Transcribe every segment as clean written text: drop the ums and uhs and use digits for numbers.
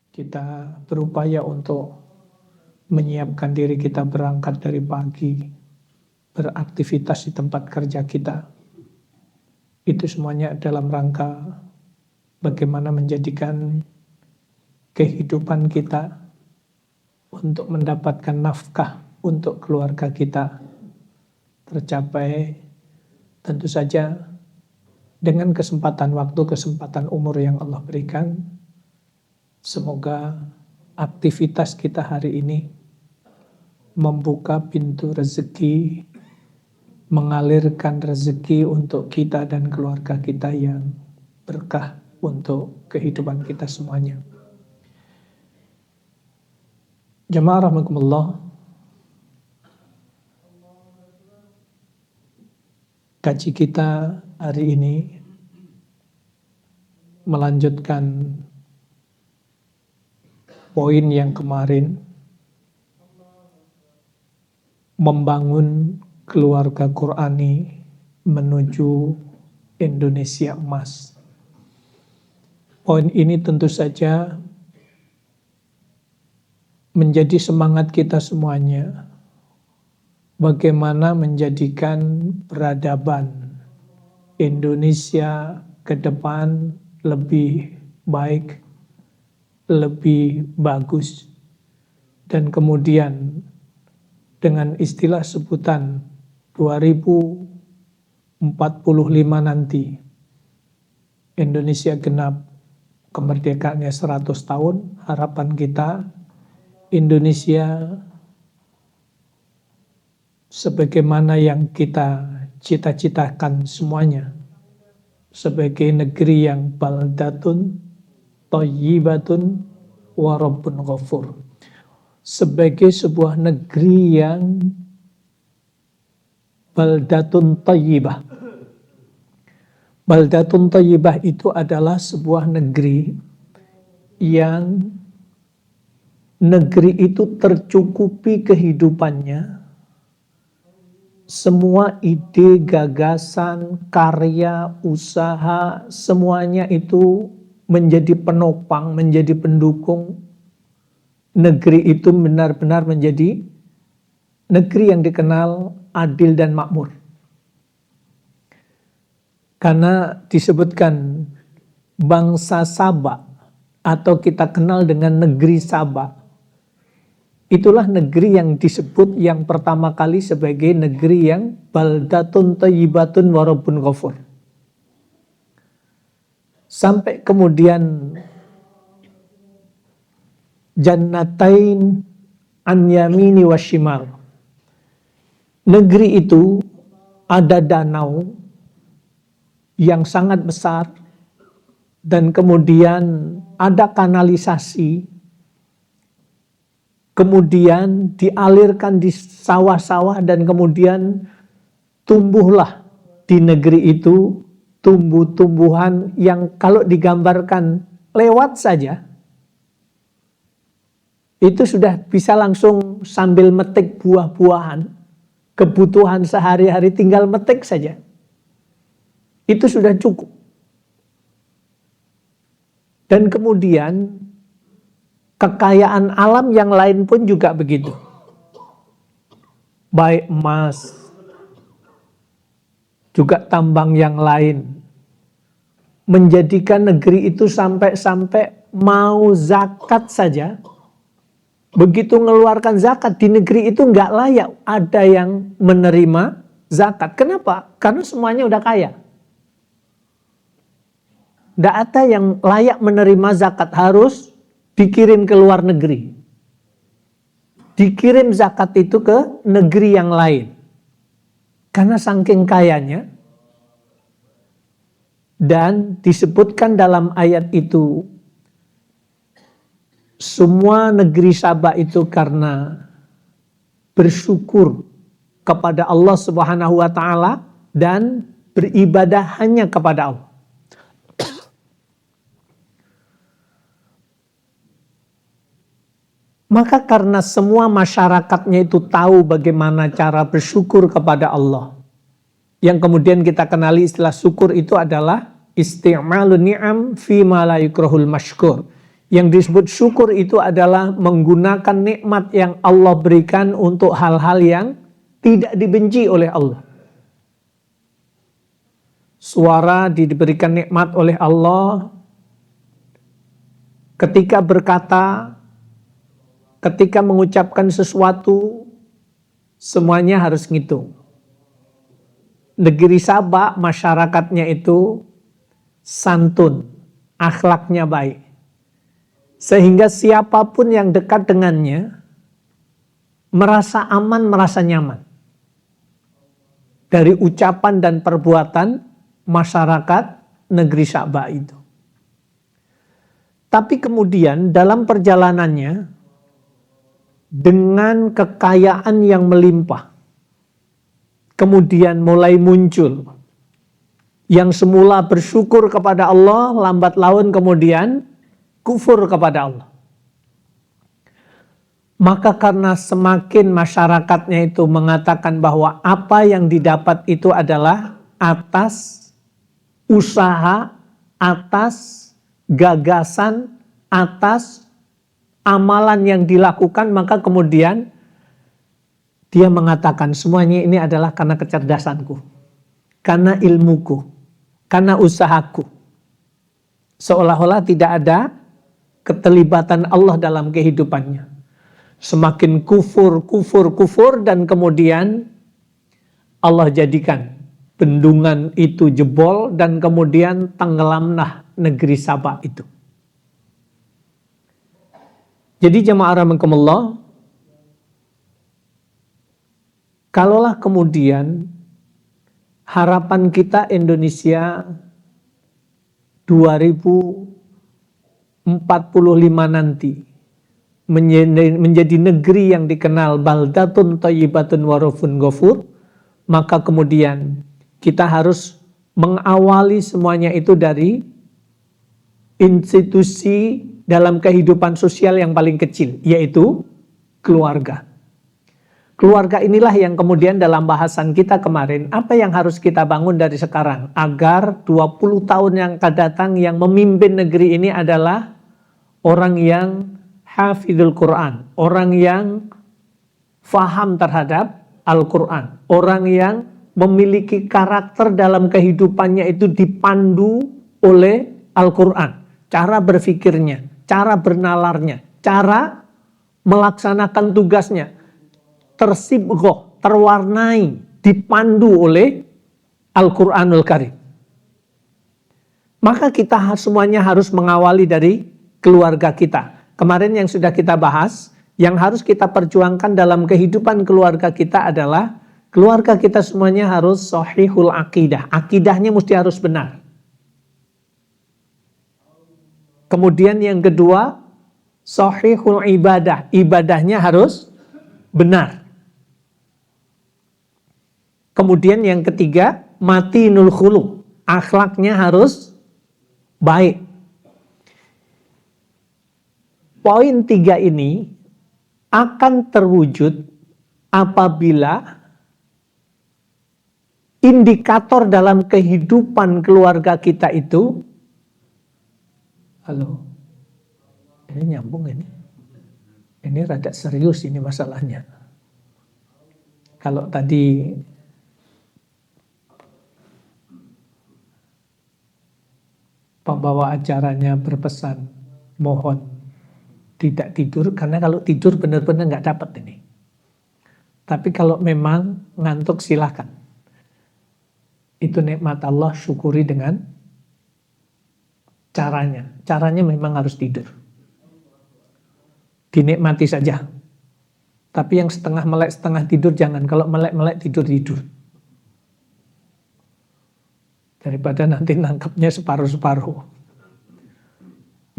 Kita berupaya untuk menyiapkan diri kita berangkat dari pagi, beraktivitas di tempat kerja kita. Itu semuanya dalam rangka bagaimana menjadikan kehidupan kita untuk mendapatkan nafkah untuk keluarga kita tercapai, tentu saja dengan kesempatan waktu, kesempatan umur yang Allah berikan. Semoga aktivitas kita hari ini membuka pintu rezeki, mengalirkan rezeki untuk kita dan keluarga kita yang berkah untuk kehidupan kita semuanya. Jemaah rahimakumullah, kaji kita hari ini melanjutkan poin yang kemarin, membangun keluarga Qurani menuju Indonesia emas. Poin ini tentu saja menjadi semangat kita semuanya, bagaimana menjadikan peradaban Indonesia ke depan lebih baik, lebih bagus, dan kemudian dengan istilah sebutan 2045 nanti Indonesia genap kemerdekaannya 100 tahun, harapan kita Indonesia sebagaimana yang kita cita-citakan semuanya, sebagai negeri yang baldatun thayyibatun wa rabbun ghafur, sebagai sebuah negeri yang baldatun thayyibah. Baldatun thayyibah itu adalah sebuah negeri yang negeri itu tercukupi kehidupannya, semua ide, gagasan, karya, usaha, semuanya itu menjadi penopang, menjadi pendukung. Negeri itu benar-benar menjadi negeri yang dikenal adil dan makmur. Karena disebutkan bangsa Sabah, atau kita kenal dengan negeri Sabah, itulah negeri yang disebut yang pertama kali sebagai negeri yang baldatun thayyibatun wa rabbun ghafur. Sampai kemudian jannatain an yamini wa shimal. Negeri itu ada danau yang sangat besar, dan kemudian ada kanalisasi, kemudian dialirkan di sawah-sawah, dan kemudian tumbuhlah di negeri itu tumbuh-tumbuhan yang kalau digambarkan lewat saja, itu sudah bisa langsung sambil metik buah-buahan, kebutuhan sehari-hari tinggal metik saja. Itu sudah cukup. Dan kemudian kekayaan alam yang lain pun juga begitu. Baik emas, juga tambang yang lain. Menjadikan negeri itu sampai-sampai mau zakat saja, begitu mengeluarkan zakat di negeri itu nggak layak ada yang menerima zakat. Kenapa? Karena semuanya udah kaya. Nggak ada yang layak menerima zakat, harus dikirim ke luar negeri. Dikirim zakat itu ke negeri yang lain. Karena saking kayanya. Dan disebutkan dalam ayat itu, semua negeri Sabah itu karena bersyukur kepada Allah Subhanahu wa Ta'ala dan beribadah hanya kepada Allah. Maka karena semua masyarakatnya itu tahu bagaimana cara bersyukur kepada Allah, yang kemudian kita kenali istilah syukur itu adalah Isti'malun ni'am fi ma la yukrahul mashkur. Yang disebut syukur itu adalah menggunakan nikmat yang Allah berikan untuk hal-hal yang tidak dibenci oleh Allah. Suara diberikan nikmat oleh Allah ketika berkata, ketika mengucapkan sesuatu, semuanya harus ngitung. Negeri Sabak masyarakatnya itu santun, akhlaknya baik. Sehingga siapapun yang dekat dengannya merasa aman, merasa nyaman. Dari ucapan dan perbuatan masyarakat negeri Sabak itu. Tapi kemudian dalam perjalanannya, dengan kekayaan yang melimpah, kemudian mulai muncul yang semula bersyukur kepada Allah, lambat laun kemudian kufur kepada Allah. Maka karena semakin masyarakatnya itu mengatakan bahwa apa yang didapat itu adalah atas usaha, atas gagasan, atas amalan yang dilakukan, maka kemudian dia mengatakan semuanya ini adalah karena kecerdasanku, karena ilmuku, karena usahaku. Seolah-olah tidak ada keterlibatan Allah dalam kehidupannya. Semakin kufur dan kemudian Allah jadikan bendungan itu jebol dan kemudian tenggelamlah negeri Sabak itu. Jadi jemaah rahimakumullah, kalaulah kemudian harapan kita Indonesia 2045 nanti menjadi negeri yang dikenal baldatun thayyibatun warufun ghafur, maka kemudian kita harus mengawali semuanya itu dari institusi dalam kehidupan sosial yang paling kecil, yaitu keluarga. Keluarga inilah yang kemudian dalam bahasan kita kemarin, apa yang harus kita bangun dari sekarang agar 20 tahun yang akan datang yang memimpin negeri ini adalah orang yang hafidhul Quran, orang yang faham terhadap Al-Quran, orang yang memiliki karakter dalam kehidupannya itu dipandu oleh Al-Quran, cara berpikirnya, cara bernalarnya, cara melaksanakan tugasnya, tersibghoh, terwarnai, dipandu oleh Al-Quranul Karim. Maka kita semuanya harus mengawali dari keluarga kita. Kemarin yang sudah kita bahas, yang harus kita perjuangkan dalam kehidupan keluarga kita adalah keluarga kita semuanya harus sahihul akidah. Akidahnya mesti harus benar. Kemudian yang kedua, sahihul ibadah. Ibadahnya harus benar. Kemudian yang ketiga, matinul khuluq. Akhlaknya harus baik. Poin 3 ini akan terwujud apabila indikator dalam kehidupan keluarga kita itu, halo, ini nyambung ini rada serius ini masalahnya. Kalau tadi pembawa acaranya berpesan mohon tidak tidur, karena kalau tidur benar-benar nggak dapat ini. Tapi kalau memang ngantuk silahkan. Itu nikmat Allah, syukuri dengan caranya. Caranya memang harus tidur. Dinikmati saja. Tapi yang setengah melek, setengah tidur jangan. Kalau melek-melek tidur-tidur. Daripada nanti nangkapnya separuh-separuh.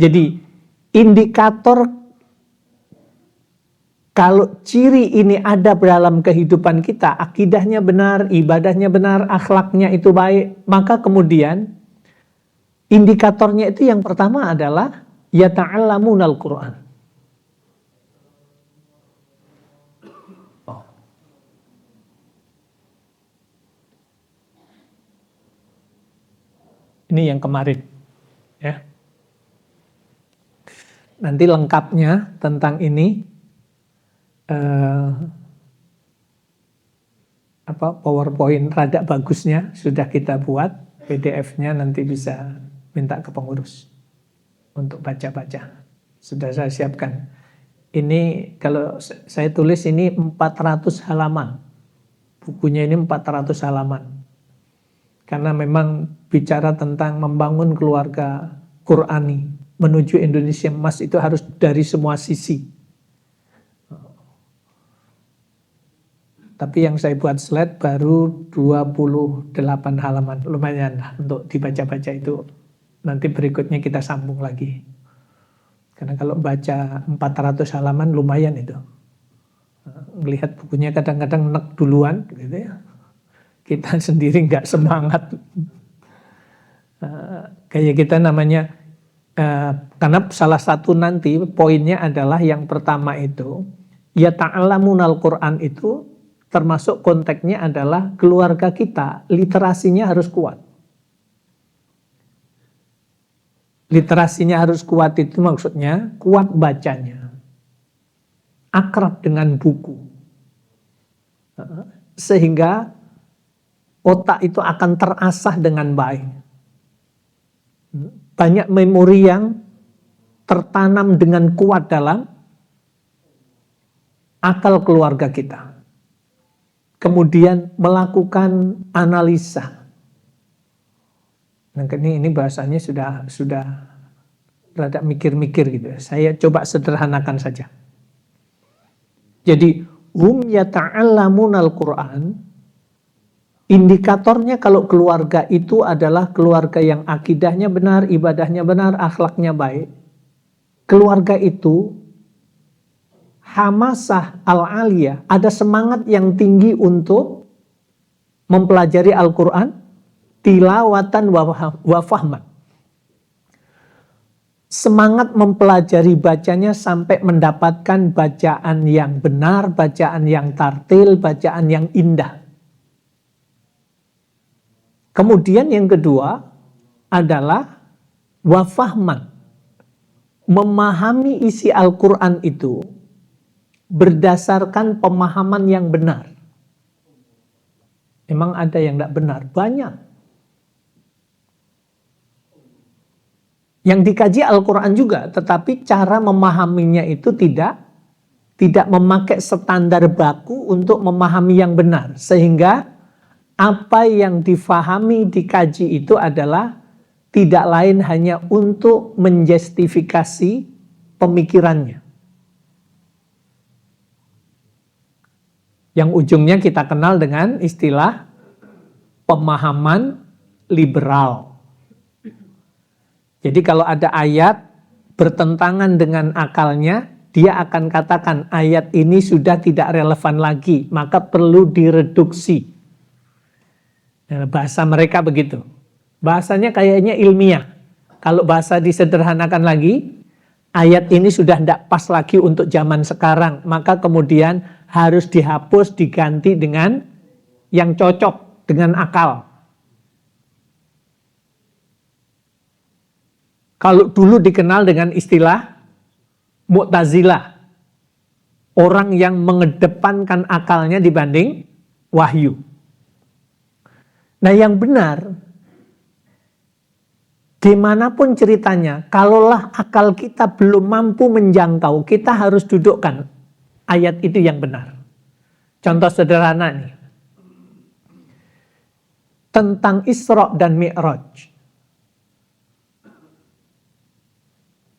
Jadi indikator kalau ciri ini ada dalam kehidupan kita, akidahnya benar, ibadahnya benar, akhlaknya itu baik, maka kemudian indikatornya itu yang pertama adalah yata'allamunal Qur'an. Ini yang kemarin. Ya. Nanti lengkapnya tentang ini PowerPoint rada bagusnya sudah kita buat, PDF-nya nanti bisa minta ke pengurus untuk baca-baca. Sudah saya siapkan. Ini kalau saya tulis ini 400 halaman. Bukunya ini 400 halaman. Karena memang bicara tentang membangun keluarga Qurani menuju Indonesia emas itu harus dari semua sisi. Tapi yang saya buat slide baru 28 halaman. Lumayan lah untuk dibaca-baca itu. Nanti berikutnya kita sambung lagi. Karena kalau baca 400 halaman lumayan itu. Melihat bukunya kadang-kadang nek duluan gitu ya. Kita sendiri nggak semangat. Kayak kita namanya, karena salah satu nanti poinnya adalah yang pertama itu, ya ta'alamunal Quran itu termasuk konteksnya adalah keluarga kita, literasinya harus kuat. Literasinya harus kuat itu maksudnya kuat bacanya, akrab dengan buku, sehingga otak itu akan terasah dengan baik. Banyak memori yang tertanam dengan kuat dalam akal keluarga kita. Kemudian melakukan analisa. Nah, ini bahasanya sudah rada mikir-mikir gitu. Saya coba sederhanakan saja. Jadi hum yata'allamunal Qur'an. Indikatornya kalau keluarga itu adalah keluarga yang akidahnya benar, ibadahnya benar, akhlaknya baik. Keluarga itu hamasah al-aliyah, ada semangat yang tinggi untuk mempelajari Al-Quran, tilawatan wa fahman. Semangat mempelajari bacanya sampai mendapatkan bacaan yang benar, bacaan yang tartil, bacaan yang indah. Kemudian yang kedua adalah wafahman. Memahami isi Al-Quran itu berdasarkan pemahaman yang benar. Memang ada yang tidak benar, banyak. Yang dikaji Al-Quran juga, tetapi cara memahaminya itu tidak memakai standar baku untuk memahami yang benar. Sehingga apa yang difahami, dikaji itu adalah tidak lain hanya untuk menjustifikasi pemikirannya. Yang ujungnya kita kenal dengan istilah pemahaman liberal. Jadi kalau ada ayat bertentangan dengan akalnya, dia akan katakan ayat ini sudah tidak relevan lagi, maka perlu direduksi. Bahasa mereka begitu. Bahasanya kayaknya ilmiah. Kalau bahasa disederhanakan lagi, ayat ini sudah tidak pas lagi untuk zaman sekarang. Maka kemudian harus dihapus, diganti dengan yang cocok dengan akal. Kalau dulu dikenal dengan istilah Mu'tazilah. Orang yang mengedepankan akalnya dibanding wahyu. Nah yang benar, gimana pun ceritanya, kalaulah akal kita belum mampu menjangkau, kita harus dudukkan ayat itu yang benar. Contoh sederhana nih, tentang Isra dan Mi'raj.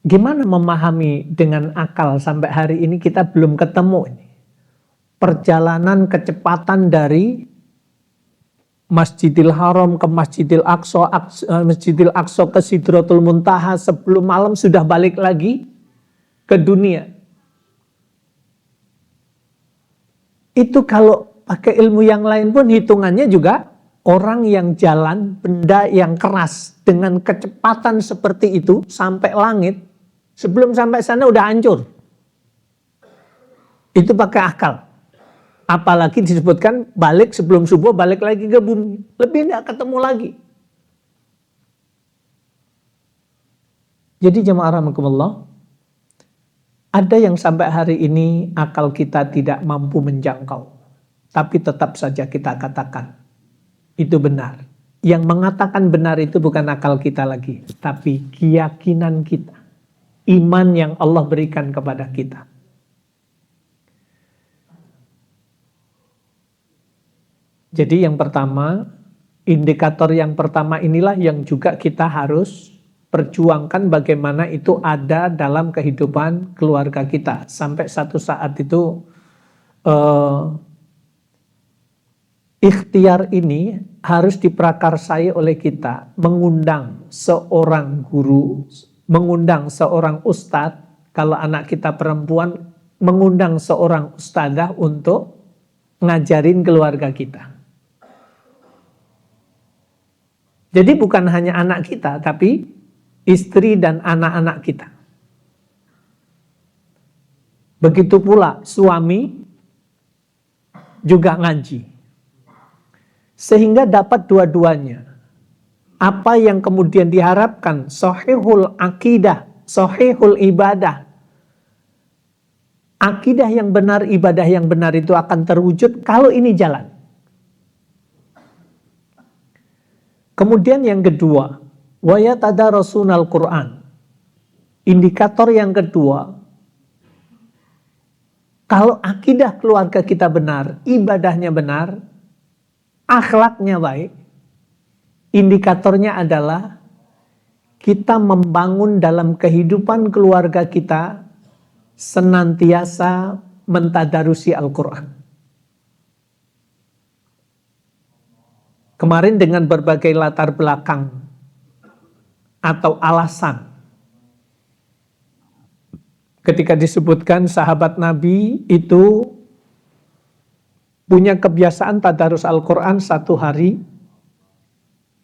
Gimana memahami dengan akal sampai hari ini kita belum ketemu ini. Perjalanan kecepatan dari Masjidil Haram ke Masjidil Aqsa ke Sidratul Muntaha, sebelum malam sudah balik lagi ke dunia. Itu kalau pakai ilmu yang lain pun hitungannya juga orang yang jalan benda yang keras dengan kecepatan seperti itu sampai langit, sebelum sampai sana udah hancur. Itu pakai akal. Apalagi disebutkan balik sebelum subuh, balik lagi ke bumi. Lebih tidak ketemu lagi. Jadi jemaah rahimakumullah, ada yang sampai hari ini akal kita tidak mampu menjangkau, tapi tetap saja kita katakan itu benar. Yang mengatakan benar itu bukan akal kita lagi, tapi keyakinan kita, iman yang Allah berikan kepada kita. Jadi yang pertama, indikator yang pertama inilah yang juga kita harus perjuangkan bagaimana itu ada dalam kehidupan keluarga kita. Sampai satu saat itu ikhtiar ini harus diprakarsai oleh kita, mengundang seorang guru, mengundang seorang ustadz, kalau anak kita perempuan, mengundang seorang ustadzah untuk ngajarin keluarga kita. Jadi bukan hanya anak kita, tapi istri dan anak-anak kita. Begitu pula suami juga ngaji. Sehingga dapat dua-duanya. Apa yang kemudian diharapkan, sahihul akidah, sahihul ibadah. Akidah yang benar, ibadah yang benar itu akan terwujud kalau ini jalan. Kemudian yang kedua, wa yatadarasunal Qur'an. Indikator yang kedua, kalau akidah keluarga kita benar, ibadahnya benar, akhlaknya baik, indikatornya adalah kita membangun dalam kehidupan keluarga kita senantiasa mentadarusi Al-Quran. Kemarin dengan berbagai latar belakang atau alasan, ketika disebutkan sahabat Nabi itu punya kebiasaan tadarus Al-Quran satu hari,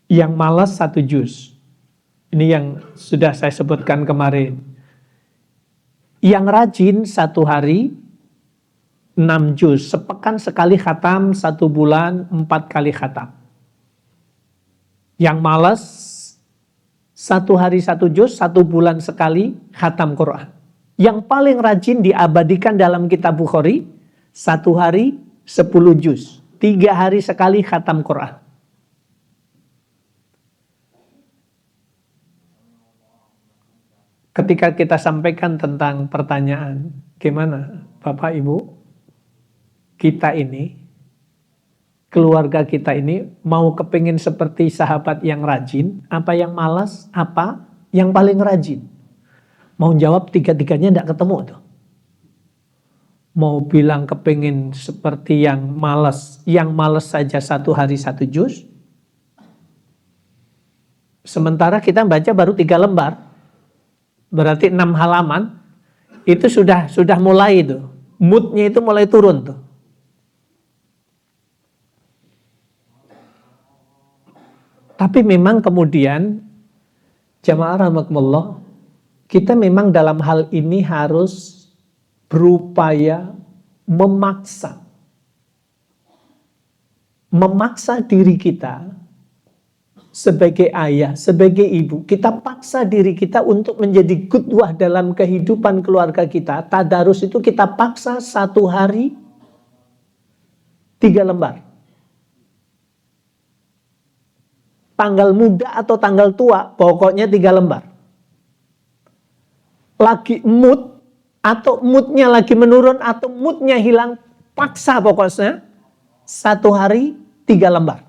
yang malas satu juz. Ini yang sudah saya sebutkan kemarin. Yang rajin satu hari 6 juz, sepekan sekali khatam, 1 bulan 4 kali khatam. Yang malas 1 hari 1 juz, 1 bulan sekali khatam Quran. Yang paling rajin diabadikan dalam kitab Bukhari, 1 hari 10 juz, 3 hari sekali khatam Quran. Ketika kita sampaikan tentang pertanyaan, gimana Bapak Ibu, kita ini, keluarga kita ini mau kepingin seperti sahabat yang rajin, apa yang malas, apa yang paling rajin? Mau jawab tiga-tiganya tidak ketemu tuh. Mau bilang kepingin seperti yang malas saja 1 hari 1 juz. Sementara kita baca baru 3 lembar, berarti 6 halaman, itu sudah mulai tuh, moodnya itu mulai turun tuh. Tapi memang kemudian jamaah rahimakumullah, kita memang dalam hal ini harus berupaya memaksa diri kita sebagai ayah, sebagai ibu. Kita paksa diri kita untuk menjadi qudwah dalam kehidupan keluarga kita. Tadarus itu kita paksa 1 hari 3 lembar. Tanggal muda atau tanggal tua, pokoknya 3 lembar. Lagi mood, atau moodnya lagi menurun, atau moodnya hilang, paksa pokoknya 1 hari 3 lembar.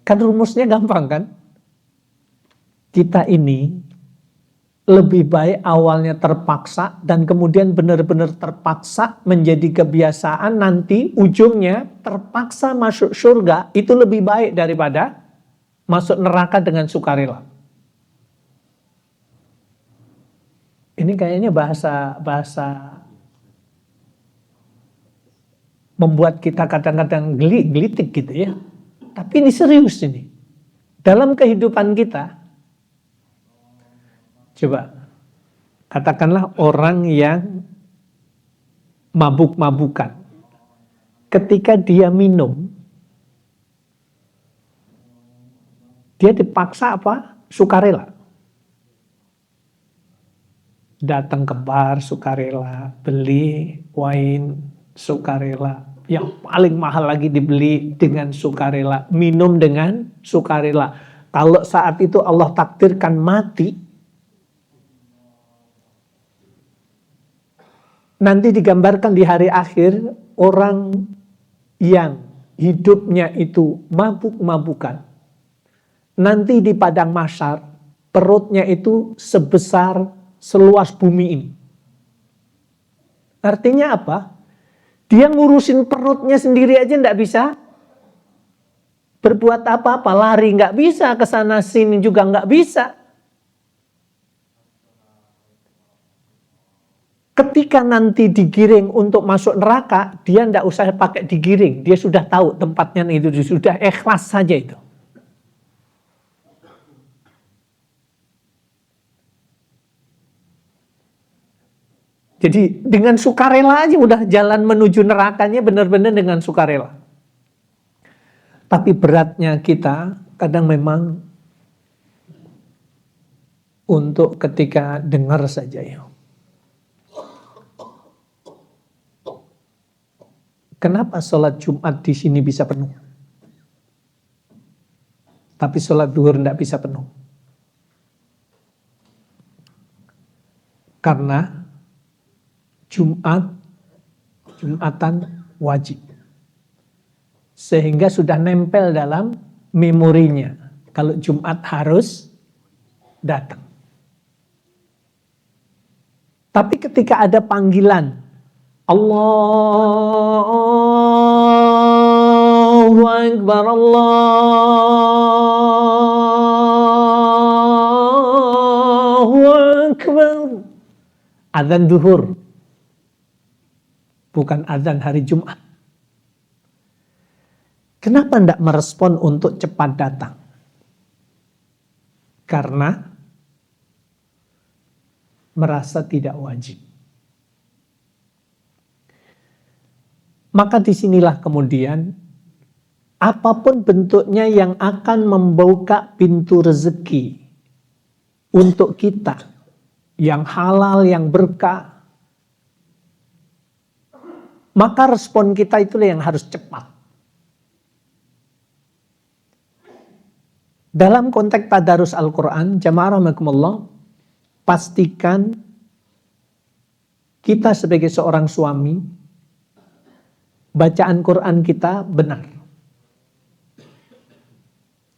Kan rumusnya gampang kan? Kita ini lebih baik awalnya terpaksa dan kemudian benar-benar terpaksa menjadi kebiasaan, nanti ujungnya terpaksa masuk surga, itu lebih baik daripada masuk neraka dengan sukarela. Ini kayaknya bahasa membuat kita kadang-kadang gelitik gitu ya. Tapi ini serius ini. Dalam kehidupan kita, coba katakanlah orang yang mabuk-mabukan. Ketika dia minum, dia dipaksa apa? sukarela. Datang ke bar sukarela, beli wine sukarela, yang paling mahal lagi dibeli dengan sukarela, minum dengan sukarela. Kalau saat itu Allah takdirkan mati, nanti digambarkan di hari akhir orang yang hidupnya itu mabuk-mabukan, nanti di padang mahsyar perutnya itu sebesar seluas bumi ini. Artinya apa? Dia ngurusin perutnya sendiri aja nggak bisa berbuat apa-apa, lari nggak bisa, ke sana sini juga nggak bisa. Ketika nanti digiring untuk masuk neraka, dia nggak usah pakai digiring, dia sudah tahu tempatnya itu, sudah ikhlas saja itu. Jadi dengan sukarela aja udah jalan menuju nerakanya benar-benar dengan sukarela. Tapi beratnya kita kadang memang untuk ketika dengar saja ya. Kenapa sholat Jumat di sini bisa penuh? Tapi sholat duhur tidak bisa penuh. Karena Jumatan wajib. Sehingga sudah nempel dalam memorinya. Kalau Jumat harus datang. Tapi ketika ada panggilan, Allahu Akbar, Allahu Akbar. Adzan duhur. Bukan azan hari Jumat. Kenapa tidak merespon untuk cepat datang? Karena merasa tidak wajib. Maka disinilah kemudian apapun bentuknya yang akan membuka pintu rezeki untuk kita, yang halal, yang berkah, maka respon kita itulah yang harus cepat. Dalam konteks tadarus Al-Quran, jamaah rahimakumullah, pastikan kita sebagai seorang suami, bacaan Quran kita benar.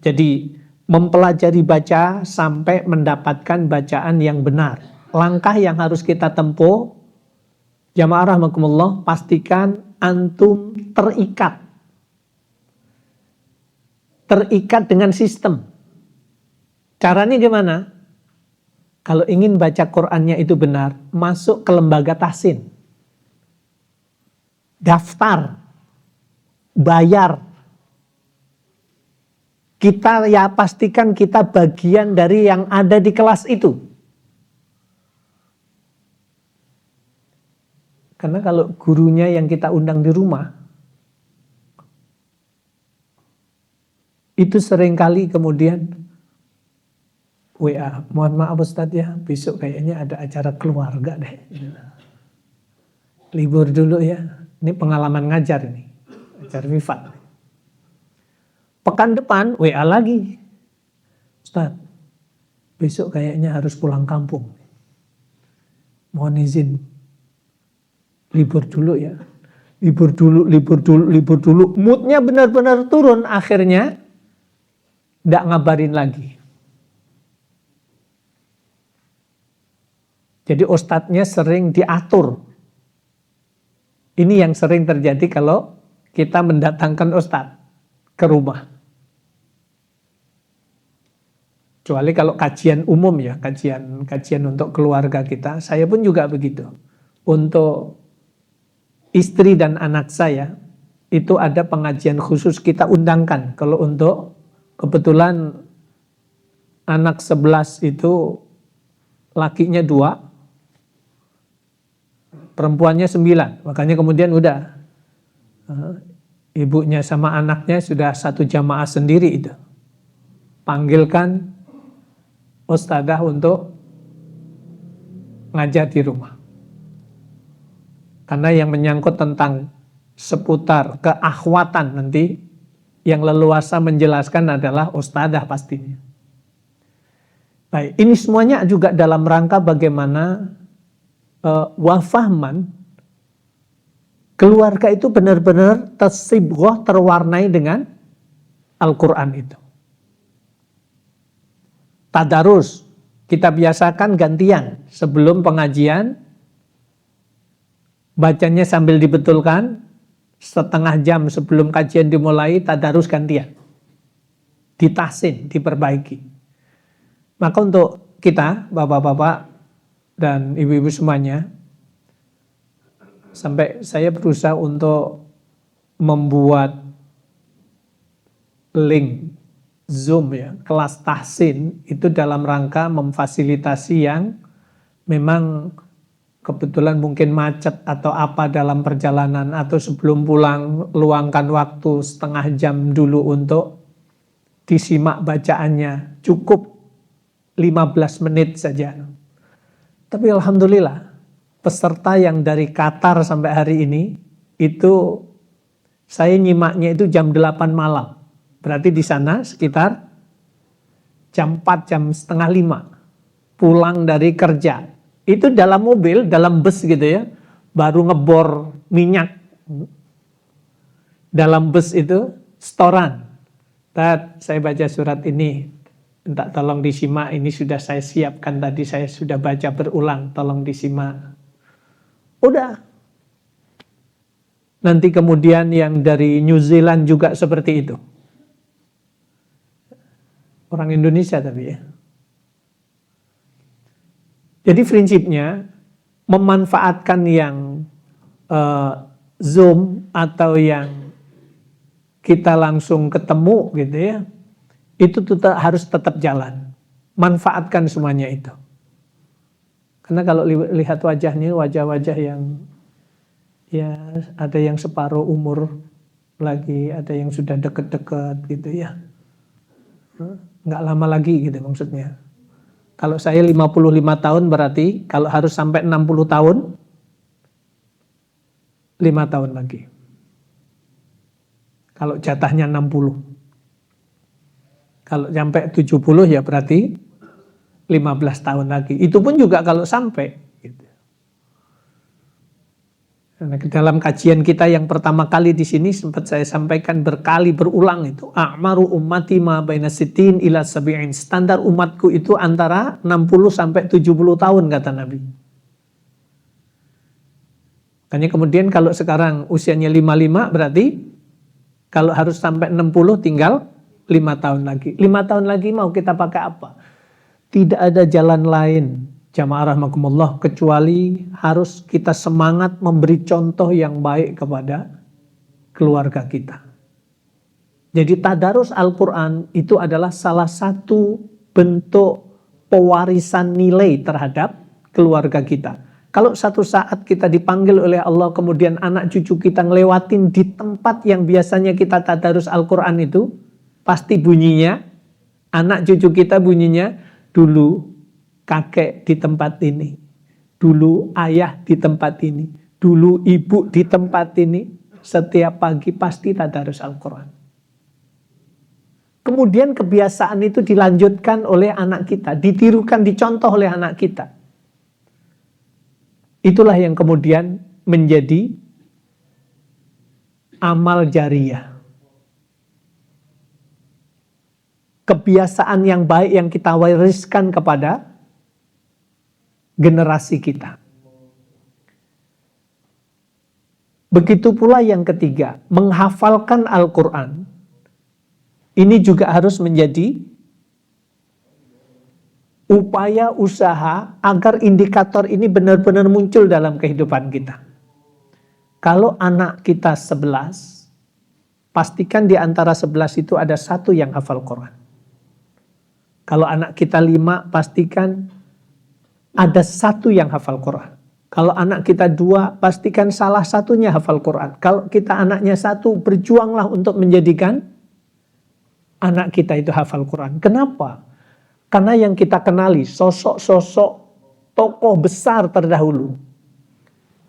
Jadi mempelajari baca sampai mendapatkan bacaan yang benar. Langkah yang harus kita tempuh, jamaah rahimakumullah, pastikan antum terikat. Terikat dengan sistem. Caranya gimana? Kalau ingin baca Qur'annya itu benar, masuk ke lembaga tahsin. Daftar. Bayar. Kita ya pastikan kita bagian dari yang ada di kelas itu. Karena kalau gurunya yang kita undang di rumah, itu seringkali kemudian WA, mohon maaf Ustadz ya, besok kayaknya ada acara keluarga deh. Libur dulu ya, ini pengalaman ngajar ini, ajar Wifat. Pekan depan WA lagi, Ustadz, besok kayaknya harus pulang kampung. Mohon izin. Libur dulu ya, libur dulu, moodnya benar-benar turun, akhirnya tidak ngabarin lagi. Jadi ustadznya sering diatur. Ini yang sering terjadi kalau kita mendatangkan ustadz ke rumah. Kecuali kalau kajian umum ya, kajian untuk keluarga kita, saya pun juga begitu. Untuk istri dan anak saya, itu ada pengajian khusus kita undangkan. Kalau untuk kebetulan anak 11 itu lakinya 2, perempuannya 9. Makanya kemudian udah ibunya sama anaknya sudah satu jamaah sendiri itu. Panggilkan ustadzah untuk ngajar di rumah. Karena yang menyangkut tentang seputar keakhwatan nanti, yang leluasa menjelaskan adalah ustadzah pastinya. Baik, ini semuanya juga dalam rangka bagaimana wafahman keluarga itu benar-benar tersibghah, terwarnai dengan Al-Quran itu. Tadarus, kita biasakan gantian. Sebelum pengajian, bacanya sambil dibetulkan, setengah jam sebelum kajian dimulai, tadarus gantian. Ditahsin, diperbaiki. Maka untuk kita, bapak-bapak dan ibu-ibu semuanya, sampai saya berusaha untuk membuat link Zoom ya, kelas tahsin itu dalam rangka memfasilitasi yang memang kebetulan mungkin macet atau apa dalam perjalanan atau sebelum pulang luangkan waktu setengah jam dulu untuk disimak bacaannya, cukup 15 menit saja. Tapi alhamdulillah peserta yang dari Qatar sampai hari ini itu saya nyimaknya itu jam 8 malam. Berarti di sana sekitar jam 4, jam setengah 5 pulang dari kerja. Itu dalam mobil, dalam bus gitu ya, baru ngebor minyak. Dalam bus itu setoran. Tat, saya baca surat ini, minta tolong disimak, ini sudah saya siapkan tadi, saya sudah baca berulang, tolong disimak. Udah. Nanti kemudian yang dari New Zealand juga seperti itu. Orang Indonesia tapi ya. Jadi prinsipnya memanfaatkan yang Zoom atau yang kita langsung ketemu gitu ya, itu harus tetap jalan. Manfaatkan semuanya itu. Karena kalau lihat wajahnya, wajah-wajah yang ya ada yang separuh umur lagi, ada yang sudah deket-deket gitu ya. Nggak lama lagi gitu maksudnya. Kalau saya 55 tahun berarti kalau harus sampai 60 tahun 5 tahun lagi. Kalau jatahnya 60. Kalau sampai 70 ya berarti 15 tahun lagi. Itu pun juga kalau sampai gitu. Nah, dalam kajian kita yang pertama kali di sini sempat saya sampaikan berkali berulang itu a'maru ummati ma baina sittin ila sab'in. Standar umatku itu antara 60 sampai 70 tahun kata Nabi. Makanya kemudian kalau sekarang usianya 55 berarti kalau harus sampai 60 tinggal 5 tahun lagi. 5 tahun lagi mau kita pakai apa? Tidak ada jalan lain. Jamaah rahimakumullah, kecuali harus kita semangat memberi contoh yang baik kepada keluarga kita. Jadi tadarus Al-Quran itu adalah salah satu bentuk pewarisan nilai terhadap keluarga kita. Kalau satu saat kita dipanggil oleh Allah, kemudian anak cucu kita ngelewatin di tempat yang biasanya kita tadarus Al-Quran itu, pasti bunyinya, anak cucu kita bunyinya, dulu kakek di tempat ini, dulu ayah di tempat ini, dulu ibu di tempat ini, setiap pagi pasti tadarus Al-Quran. Kemudian kebiasaan itu dilanjutkan oleh anak kita, ditirukan, dicontoh oleh anak kita. Itulah yang kemudian menjadi amal jariyah. Kebiasaan yang baik yang kita wariskan kepada generasi kita. Begitu pula yang ketiga, menghafalkan Al-Quran. Ini juga harus menjadi upaya usaha agar indikator ini benar-benar muncul dalam kehidupan kita. Kalau anak kita 11, pastikan di antara 11 itu ada satu yang hafal Quran. Kalau anak kita 5, pastikan ada satu yang hafal Quran. Kalau anak kita 2, pastikan salah satunya hafal Quran. Kalau kita anaknya 1, berjuanglah untuk menjadikan anak kita itu hafal Quran. Kenapa? Karena yang kita kenali sosok-sosok tokoh besar terdahulu.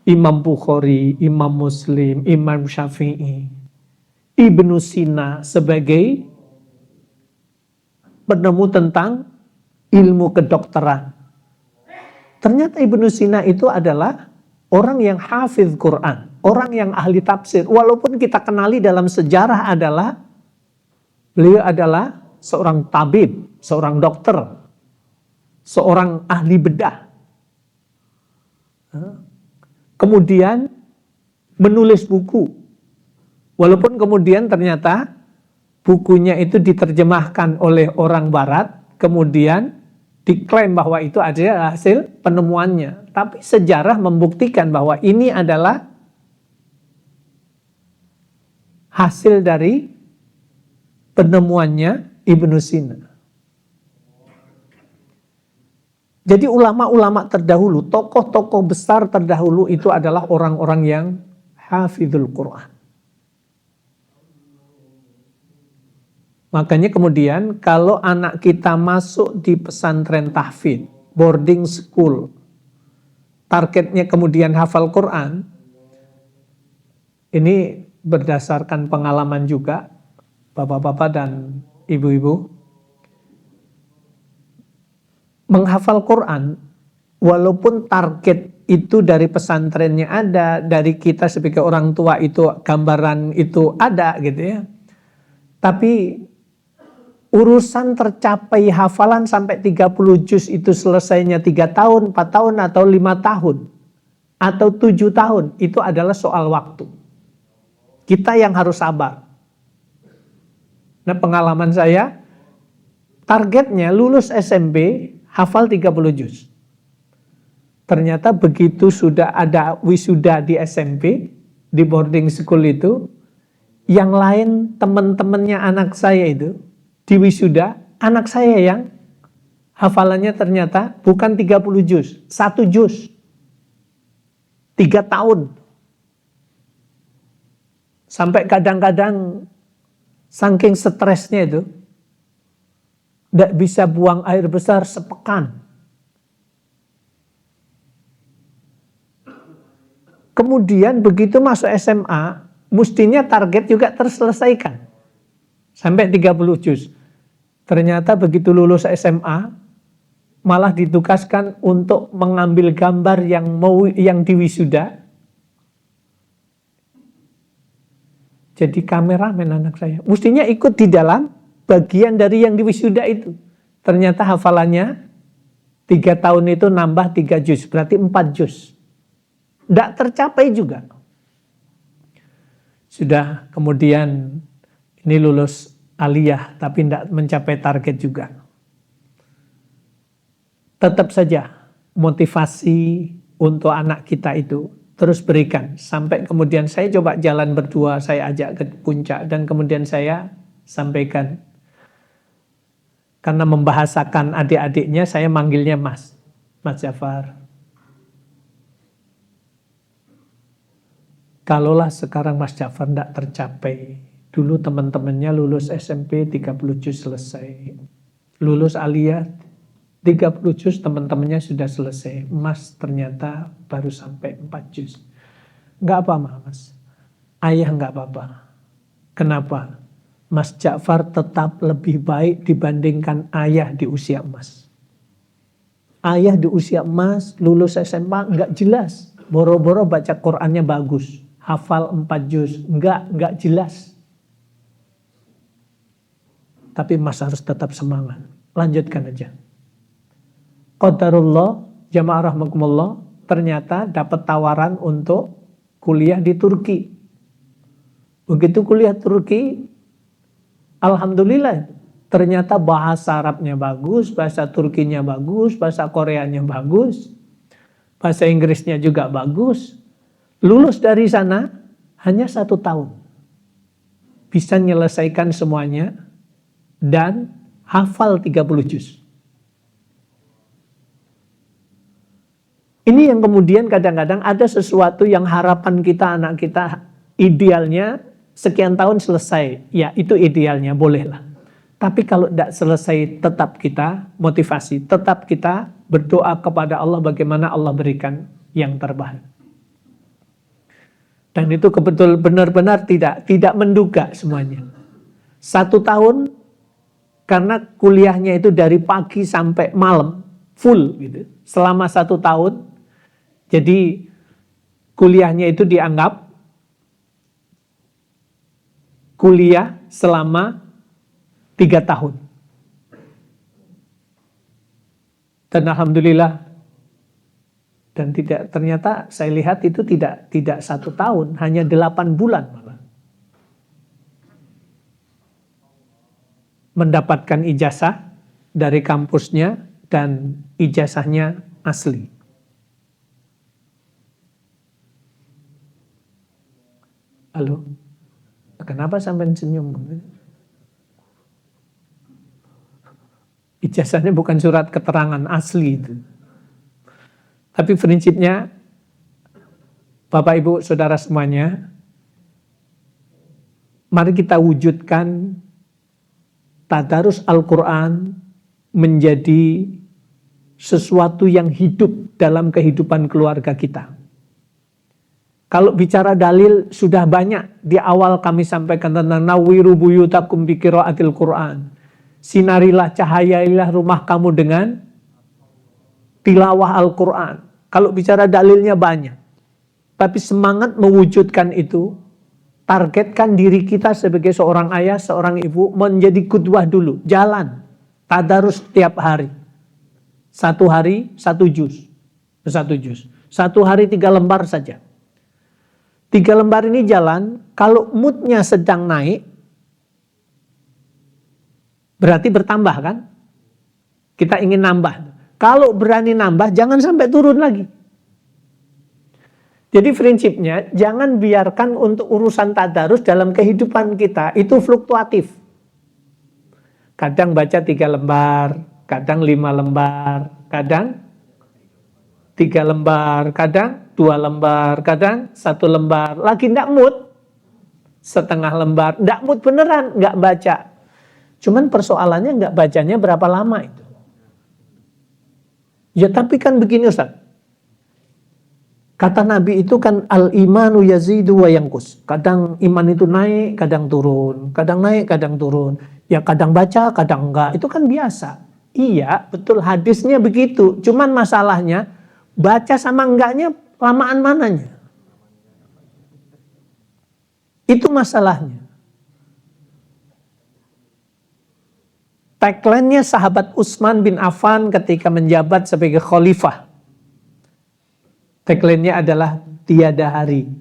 Imam Bukhari, Imam Muslim, Imam Syafi'i, Ibnu Sina sebagai penemu tentang ilmu kedokteran. Ternyata Ibnu Sina itu adalah orang yang hafiz Quran, orang yang ahli tafsir. Walaupun kita kenali dalam sejarah adalah beliau adalah seorang tabib, seorang dokter, seorang ahli bedah. Kemudian menulis buku. Walaupun kemudian ternyata bukunya itu diterjemahkan oleh orang barat, kemudian diklaim bahwa itu adalah hasil penemuannya. Tapi sejarah membuktikan bahwa ini adalah hasil dari penemuannya Ibnu Sina. Jadi ulama-ulama terdahulu, tokoh-tokoh besar terdahulu itu adalah orang-orang yang hafizul Quran. Makanya kemudian kalau anak kita masuk di pesantren tahfidz, boarding school, targetnya kemudian hafal Quran, ini berdasarkan pengalaman juga, bapak-bapak dan ibu-ibu, menghafal Quran, walaupun target itu dari pesantrennya ada, dari kita sebagai orang tua itu gambaran itu ada gitu ya. Tapi urusan tercapai hafalan sampai 30 juz itu selesainya 3 tahun, 4 tahun, atau 5 tahun, atau 7 tahun, itu adalah soal waktu. Kita yang harus sabar. Nah, pengalaman saya, targetnya lulus SMP, hafal 30 juz. Ternyata begitu sudah ada wisuda di SMP, di boarding school itu, yang lain teman-temannya anak saya itu, di wisuda, anak saya yang hafalannya ternyata bukan 30 juz, 1 juz. 3 tahun. Sampai kadang-kadang saking stresnya itu, tidak bisa buang air besar sepekan. Kemudian begitu masuk SMA, mestinya target juga terselesaikan. Sampai 30 juz. Ternyata begitu lulus SMA, malah ditugaskan untuk mengambil gambar yang diwisuda. Jadi kameramen anak saya. Mestinya ikut di dalam bagian dari yang diwisuda itu. Ternyata hafalannya 3 tahun itu nambah 3 juz, berarti 4 juz. Tidak tercapai juga. Sudah kemudian ini lulus aliyah, tapi tidak mencapai target juga. Tetap saja motivasi untuk anak kita itu terus berikan. Sampai kemudian saya coba jalan berdua, saya ajak ke puncak, dan kemudian saya sampaikan. Karena membahasakan adik-adiknya, saya manggilnya Mas Jafar. Kalaulah sekarang Mas Jafar tidak tercapai, dulu teman-temannya lulus SMP 30 juz selesai. Lulus aliyah 30 juz teman-temannya sudah selesai. Mas ternyata baru sampai 4 juz. Enggak apa-apa Mas. Ayah enggak apa-apa. Kenapa? Mas Ja'far tetap lebih baik dibandingkan ayah di usia emas. Ayah di usia emas, lulus SMA, enggak jelas. Boro-boro baca Qur'annya bagus. Hafal 4 juz. Enggak jelas. Tapi Mas harus tetap semangat. Lanjutkan aja. Qadarullah, jamaah rahmakumullah, ternyata dapat tawaran untuk kuliah di Turki. Begitu kuliah Turki, alhamdulillah, ternyata bahasa Arabnya bagus, bahasa Turkinya bagus, bahasa Koreanya bagus, bahasa Inggrisnya juga bagus. Lulus dari sana hanya 1 tahun. Bisa menyelesaikan semuanya dan hafal 30 juz. Ini yang kemudian kadang-kadang ada sesuatu yang harapan kita, anak kita idealnya sekian tahun selesai. Ya, itu idealnya, bolehlah. Tapi kalau tidak selesai, tetap kita motivasi, tetap kita berdoa kepada Allah bagaimana Allah berikan yang terbaik. Dan itu kebetul benar-benar tidak menduga semuanya. 1 tahun karena kuliahnya itu dari pagi sampai malam full gitu. Selama 1 tahun. Jadi kuliahnya itu dianggap kuliah selama 3 tahun. Dan alhamdulillah, dan ternyata saya lihat itu tidak 1 tahun, hanya 8 bulan malah. Mendapatkan ijazah dari kampusnya dan ijazahnya asli. Halo? Kenapa sampai senyum? Ijazahnya bukan surat keterangan asli itu. Tapi prinsipnya, Bapak Ibu Saudara semuanya, mari kita wujudkan tadarus Al-Quran menjadi sesuatu yang hidup dalam kehidupan keluarga kita. Kalau bicara dalil sudah banyak, di awal kami sampaikan tentang nawiru buyutakum bi qiraatil Quran. Sinarilah, cahayailah rumah kamu dengan tilawah Al-Quran. Kalau bicara dalilnya banyak. Tapi semangat mewujudkan itu, targetkan diri kita sebagai seorang ayah, seorang ibu, menjadi qudwah dulu. Jalan, tadarus setiap hari. 1 hari, 1 juz. 1 juz. 1 hari 3 lembar saja. 3 lembar ini jalan, kalau moodnya sedang naik, berarti bertambah kan? Kita ingin nambah. Kalau berani nambah, jangan sampai turun lagi. Jadi prinsipnya, jangan biarkan untuk urusan tadarus dalam kehidupan kita, itu fluktuatif. Kadang baca 3 lembar, kadang 5 lembar, kadang 3 lembar, kadang 2 lembar, kadang 1 lembar. Lagi ndak mood, setengah lembar. Ndak mood beneran, nggak baca. Cuman persoalannya nggak bacanya berapa lama itu. Ya tapi kan begini Ustaz. Kata Nabi itu kan al-imanu yazidu wa yanqus. Kadang iman itu naik, kadang turun. Kadang naik, kadang turun. Ya kadang baca, kadang enggak. Itu kan biasa. Iya, betul hadisnya begitu. Cuman masalahnya baca sama enggaknya lamaan mananya. Itu masalahnya. Tagline-nya sahabat Utsman bin Affan ketika menjabat sebagai khalifah. Tagline-nya adalah tiada hari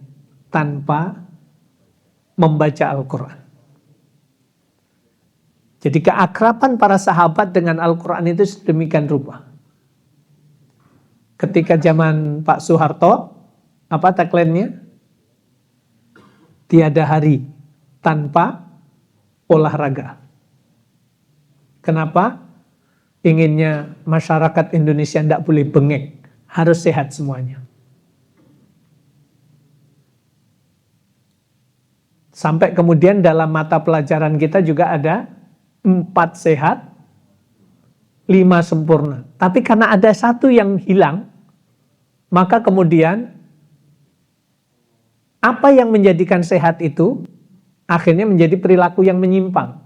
tanpa membaca Al-Quran. Jadi keakraban para sahabat dengan Al-Quran itu sedemikian rupa. Ketika zaman Pak Soeharto, apa tagline-nya? Tiada hari tanpa olahraga. Kenapa? Inginnya masyarakat Indonesia tidak boleh bengek, harus sehat semuanya. Sampai kemudian dalam mata pelajaran kita juga ada 4 sehat, 5 sempurna. Tapi karena ada 1 yang hilang, maka kemudian apa yang menjadikan sehat itu akhirnya menjadi perilaku yang menyimpang.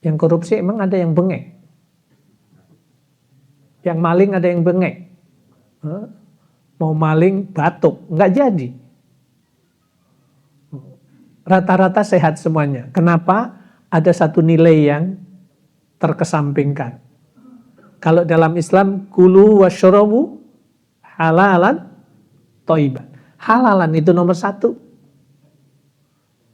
Yang korupsi emang ada yang bengek. Yang maling ada yang bengek. Mau maling batuk, nggak jadi. Rata-rata sehat semuanya. Kenapa? Ada 1 nilai yang terkesampingkan. Kalau dalam Islam, kulu wasyarabu halalan thayyiban. Halalan itu nomor 1.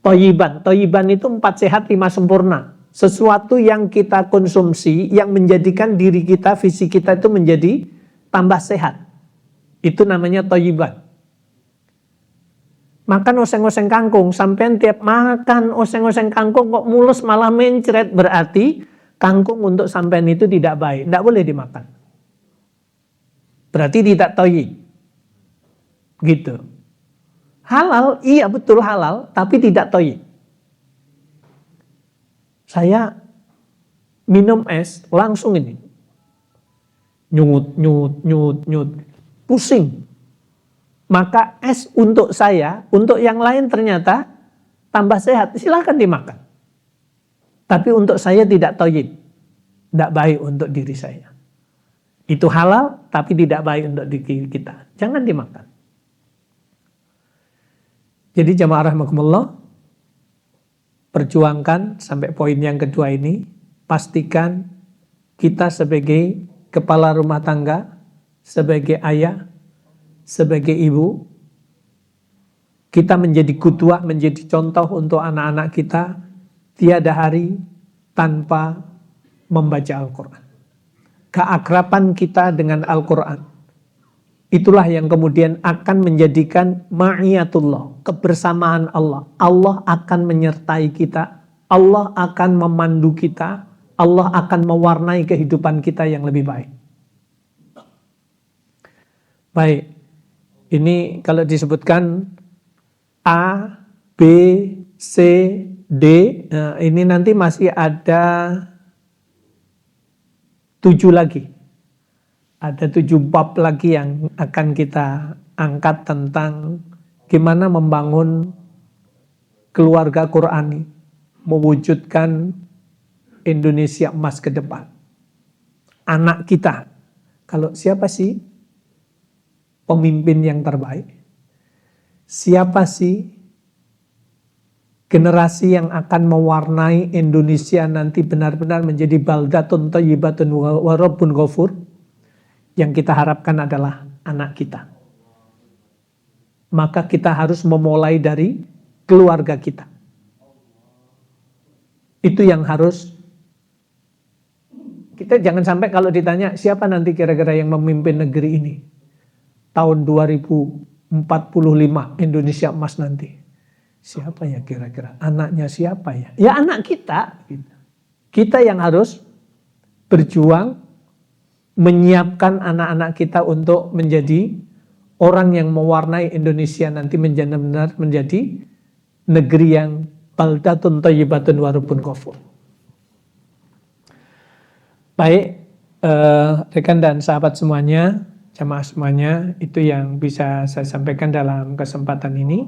Thayyiban itu 4 sehat 5 sempurna. Sesuatu yang kita konsumsi yang menjadikan diri kita, fisik kita itu menjadi tambah sehat. Itu namanya thayyiban. Makan oseng-oseng kangkung, sampean tiap makan oseng-oseng kangkung kok mulus malah mencret, berarti kangkung untuk sampean itu tidak baik, tidak boleh dimakan. Berarti tidak thayyib. Gitu. Halal, iya betul halal, tapi tidak thayyib. Saya minum es langsung ini. Nyut, pusing. Maka es untuk saya, untuk yang lain ternyata tambah sehat, silahkan dimakan. Tapi untuk saya tidak thayyib, tidak baik untuk diri saya. Itu halal, tapi tidak baik untuk diri kita. Jangan dimakan. Jadi jamaah rahimakumullah, perjuangkan sampai poin yang kedua ini, pastikan kita sebagai kepala rumah tangga, sebagai ayah, sebagai ibu, kita menjadi qudwah, menjadi contoh untuk anak-anak kita, tiada hari tanpa membaca Al-Quran. Keakraban kita dengan Al-Quran, itulah yang kemudian akan menjadikan ma'iyatullah, kebersamaan Allah. Allah akan menyertai kita, Allah akan memandu kita, Allah akan mewarnai kehidupan kita yang lebih baik. Baik, ini kalau disebutkan A, B, C, D, nah ini nanti masih ada 7 lagi. Ada 7 bab lagi yang akan kita angkat tentang gimana membangun keluarga Qurani, mewujudkan Indonesia emas ke depan. Anak kita, kalau siapa sih pemimpin yang terbaik? Siapa sih generasi yang akan mewarnai Indonesia nanti benar-benar menjadi baldatun thayyibatun wa rabbun ghafur? Yang kita harapkan adalah anak kita. Maka kita harus memulai dari keluarga kita. Itu yang harus, kita jangan sampai kalau ditanya siapa nanti kira-kira yang memimpin negeri ini tahun 2045 Indonesia emas nanti. Siapa ya kira-kira? Anaknya siapa ya? Ya anak kita. Kita yang harus berjuang menyiapkan anak-anak kita untuk menjadi orang yang mewarnai Indonesia nanti benar-benar menjadi negeri yang baldatun thayyibatun wa rabbun ghafur. Baik, rekan dan sahabat semuanya, jamaah semuanya, itu yang bisa saya sampaikan dalam kesempatan ini.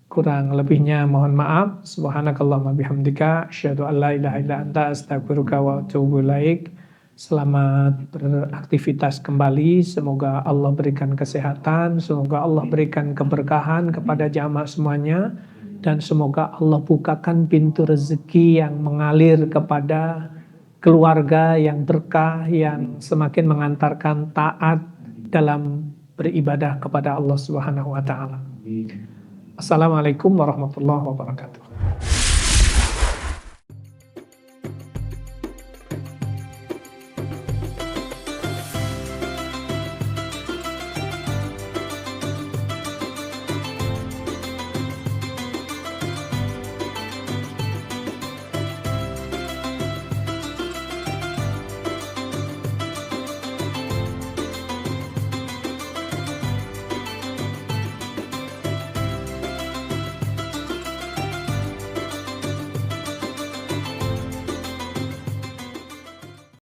Kurang lebihnya mohon maaf. Subhanakallahumma bihamdika asyhadu an la ilaha illa anta astaghfiruka wa atubu ilaik. Selamat beraktivitas kembali. Semoga Allah berikan kesehatan, semoga Allah berikan keberkahan kepada jamaah semuanya, dan semoga Allah bukakan pintu rezeki yang mengalir kepada keluarga yang berkah, yang semakin mengantarkan taat dalam beribadah kepada Allah Subhanahu wa taala. Assalamualaikum warahmatullahi wabarakatuh.